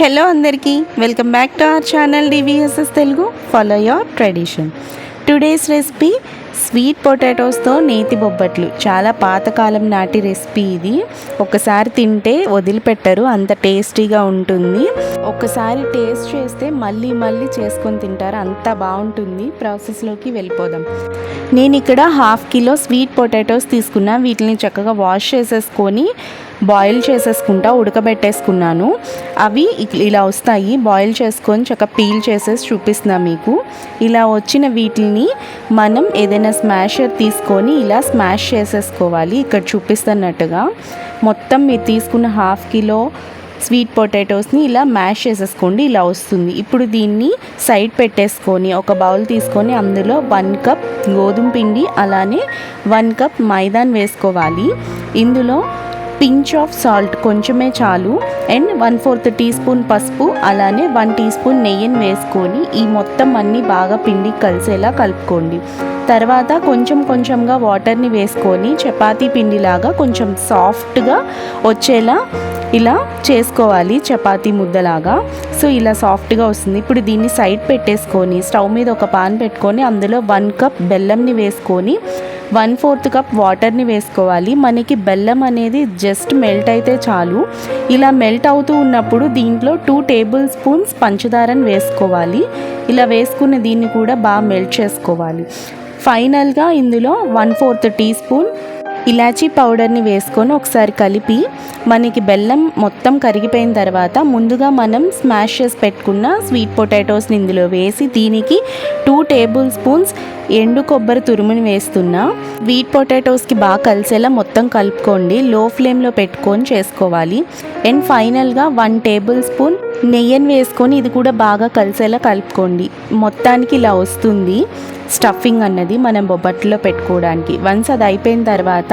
Hello అందరికీ welcome back to our channel DVSS Telugu. Follow your tradition. Today's recipe sweet పొటాటోస్తో నేతి బొబ్బట్లు. చాలా పాతకాలం నాటి రెసిపీ ఇది. ఒకసారి తింటే వదిలిపెట్టరు, అంత టేస్టీగా ఉంటుంది. ఒకసారి టేస్ట్ చేస్తే మళ్ళీ మళ్ళీ చేసుకొని తింటారు, అంత బాగుంటుంది. ప్రాసెస్లోకి వెళ్ళిపోదాం. నేను ఇక్కడ 1/2 కిలో స్వీట్ పొటాటోస్ తీసుకున్నా. వీటిని చక్కగా వాష్ చేసేసుకొని బాయిల్ చేసేసుకుంటా, ఉడకబెట్టేసుకున్నాను. అవి ఇలా వస్తాయి. బాయిల్ చేసుకొని చక్కగా పీల్ చేసేసి చూపిస్తున్నా మీకు. ఇలా వచ్చిన వీటిని మనం ఏదైనా స్మాషర్ తీసుకొని ఇలా స్మాష్ చేసేసుకోవాలి. ఇక్కడ చూపిస్తున్నట్టుగా మొత్తం మీరు తీసుకున్న 1/2 కిలో స్వీట్ పొటాటోస్ని ఇలా మ్యాష్ చేసేసుకోండి. ఇలా వస్తుంది. ఇప్పుడు దీన్ని సైడ్ పెట్టేసుకొని ఒక బౌల్ తీసుకొని అందులో 1 కప్ గోధుమ పిండి, అలానే 1 కప్ మైదాన్ వేసుకోవాలి. ఇందులో పించ్ ఆఫ్ సాల్ట్, కొంచెమే చాలు, అండ్ 1/4 టీ స్పూన్ పసుపు, అలానే 1 టీ స్పూన్ నెయ్యిని వేసుకొని ఈ మొత్తం అన్నీ బాగా పిండి కలిసేలా కలుపుకోండి. తర్వాత కొంచెం కొంచెంగా వాటర్ని వేసుకొని చపాతీ పిండిలాగా కొంచెం సాఫ్ట్గా వచ్చేలా ఇలా చేసుకోవాలి, చపాతీ ముద్దలాగా. సో ఇలా సాఫ్ట్గా వస్తుంది. ఇప్పుడు దీన్ని సైడ్ పెట్టేసుకొని స్టవ్ మీద ఒక పాన్ పెట్టుకొని అందులో 1 కప్ బెల్లంని వేసుకొని 1/4 కప్ వాటర్ని వేసుకోవాలి. మనకి బెల్లం అనేది జస్ట్ మెల్ట్ అయితే చాలు. ఇలా మెల్ట్ అవుతూ ఉన్నప్పుడు దీంట్లో 2 టేబుల్ స్పూన్స్ పంచదారని వేసుకోవాలి. ఇలా వేసుకున్న దీన్ని కూడా బాగా మెల్ట్ చేసుకోవాలి. ఫైనల్గా ఇందులో 1/4 టీ స్పూన్ ఇలాచీ పౌడర్ని వేసుకొని ఒకసారి కలిపి మనకి బెల్లం మొత్తం కరిగిపోయిన తర్వాత ముందుగా మనం స్మాష్ చేసి పెట్టుకున్న స్వీట్ పొటాటోస్ని ఇందులో వేసి దీనికి 2 టేబుల్ స్పూన్స్ ఎండు కొబ్బరి తురుముని వేస్తున్నా. స్వీట్ పొటాటోస్కి బాగా కలిసేలా మొత్తం కలుపుకోండి. లో ఫ్లేమ్లో పెట్టుకొని చేసుకోవాలి. అండ్ ఫైనల్గా 1 టేబుల్ స్పూన్ నెయ్యిని వేసుకొని ఇది కూడా బాగా కలిసేలా కలుపుకోండి. మొత్తానికి ఇలా వస్తుంది స్టఫింగ్ అన్నది మనం బొబ్బట్లో పెట్టుకోవడానికి. వన్స్ అది అయిపోయిన తర్వాత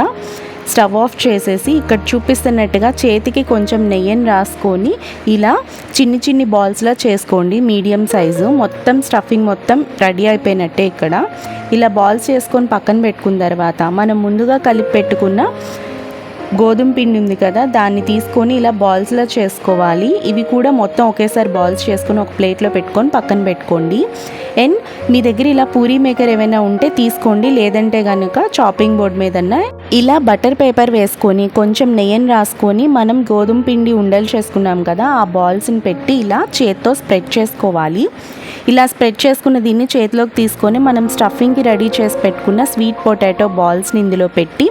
స్టవ్ ఆఫ్ చేసేసి ఇక్కడ చూపిస్తున్నట్టుగా చేతికి కొంచెం నెయ్యిని రాసుకొని ఇలా చిన్ని చిన్ని బాల్స్లా చేసుకోండి, మీడియం సైజు. మొత్తం స్టఫింగ్ మొత్తం రెడీ అయిపోయినట్టే. ఇక్కడ ఇలా బాల్స్ చేసుకొని పక్కన పెట్టుకున్న తర్వాత మనం ముందుగా కలిపి పెట్టుకున్న గోధుమ పిండి ఉంది కదా, దాన్ని తీసుకొని ఇలా బాల్స్లో చేసుకోవాలి. ఇవి కూడా మొత్తం ఒకేసారి బాల్స్ చేసుకొని ఒక ప్లేట్లో పెట్టుకొని పక్కన పెట్టుకోండి. అండ్ మీ దగ్గర ఇలా పూరీ మేకర్ ఏమైనా ఉంటే తీసుకోండి, లేదంటే కనుక చాపింగ్ బోర్డ్ మీదన్నా ఇలా బటర్ పేపర్ వేసుకొని కొంచెం నెయ్యిని రాసుకొని మనం గోధుమ పిండి ఉండలు చేసుకున్నాం కదా, ఆ బాల్స్ని పెట్టి ఇలా చేత్తో స్ప్రెడ్ చేసుకోవాలి. ఇలా స్ప్రెడ్ చేసుకున్న దీన్ని చేతిలోకి తీసుకొని మనం స్టఫింగ్కి రెడీ చేసి పెట్టుకున్న స్వీట్ పొటాటో బాల్స్ని ఇందులో పెట్టి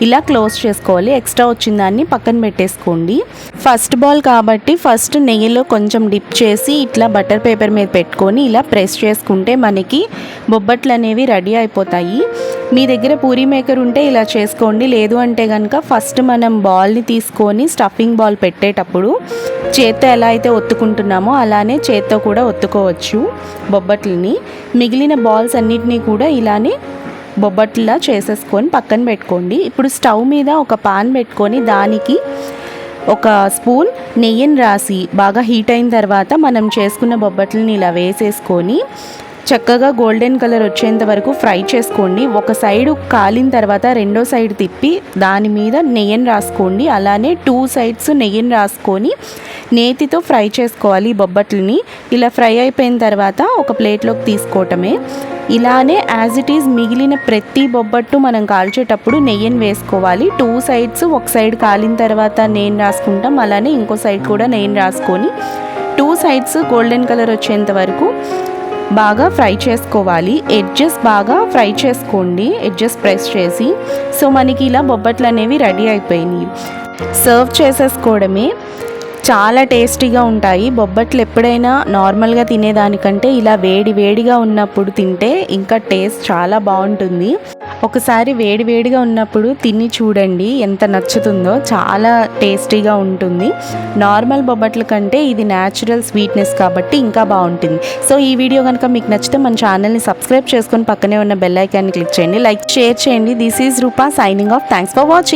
ఇలా క్లోజ్ చేసుకోవాలి. ఎక్స్ట్రా వచ్చిన దాన్ని పక్కన పెట్టేసుకోండి. ఫస్ట్ బాల్ కాబట్టి ఫస్ట్ నెయ్యిలో కొంచెం డిప్ చేసి ఇట్లా బటర్ పేపర్ మీద పెట్టుకొని ఇలా ప్రెస్ చేసుకుంటే మనకి బొబ్బట్లు అనేవి రెడీ అయిపోతాయి. మీ దగ్గర పూరీ మేకర్ ఉంటే ఇలా చేసుకోండి, లేదు అంటే కనుక ఫస్ట్ మనం బాల్ని తీసుకొని స్టఫింగ్ బాల్ పెట్టేటప్పుడు చేత్తో ఎలా అయితే ఒత్తుకుంటున్నామో అలానే చేత్తో కూడా ఒత్తుకోవచ్చు బొబ్బట్లని. మిగిలిన బాల్స్ అన్నిటినీ కూడా ఇలానే బొబ్బట్లా చేసేసుకొని పక్కన పెట్టుకోండి. ఇప్పుడు స్టవ్ మీద ఒక పాన్ పెట్టుకొని దానికి ఒక స్పూన్ నెయ్యిని రాసి బాగా హీట్ అయిన తర్వాత మనం చేసుకున్న బొబ్బట్లని ఇలా వేసేసుకొని చక్కగా గోల్డెన్ కలర్ వచ్చేంత వరకు ఫ్రై చేసుకోండి. ఒక సైడు కాలిన తర్వాత రెండో సైడ్ తిప్పి దాని మీద నెయ్యిని రాసుకోండి. అలానే 2 సైడ్స్ నెయ్యిని రాసుకొని నేతితో ఫ్రై చేసుకోవాలి ఈ బొబ్బట్లని. ఇలా ఫ్రై అయిపోయిన తర్వాత ఒక ప్లేట్లోకి తీసుకోవటమే. ఇలానే యాజ్ ఇట్ ఈజ్ మిగిలిన ప్రతి బొబ్బట్టు మనం కాల్చేటప్పుడు నెయ్యిని వేసుకోవాలి. 2 సైడ్స్ ఒక సైడ్ కాలిన తర్వాత నెయ్యిని రాసుకుంటాం, అలానే ఇంకో సైడ్ కూడా నెయ్యిని రాసుకొని 2 సైడ్స్ గోల్డెన్ కలర్ వచ్చేంత వరకు బాగా ఫ్రై చేసుకోవాలి. ఎడ్జెస్ బాగా ఫ్రై చేసుకోండి, ఎడ్జెస్ ప్రెస్ చేసి. సో మనకి ఇలా బొబ్బట్లు అనేవి రెడీ అయిపోయినాయి. సర్వ్ చేసేసుకోవడమే. చాలా టేస్టీగా ఉంటాయి బొబ్బట్లు. ఎప్పుడైనా నార్మల్గా తినేదానికంటే ఇలా వేడి వేడిగా ఉన్నప్పుడు తింటే ఇంకా టేస్ట్ చాలా బాగుంటుంది. ఒకసారి వేడి వేడిగా ఉన్నప్పుడు తిని చూడండి, ఎంత నచ్చుతుందో. చాలా టేస్టీగా ఉంటుంది. నార్మల్ బొబ్బట్ల కంటే ఇది న్యాచురల్ స్వీట్నెస్ కాబట్టి ఇంకా బాగుంటుంది. సో ఈ వీడియో కనుక మీకు నచ్చితే మన ఛానల్ని సబ్స్క్రైబ్ చేసుకొని పక్కనే ఉన్న బెల్ ఐకాన్ని క్లిక్ చేయండి, లైక్ షేర్ చేయండి. This is Roopa signing off. Thanks for watching.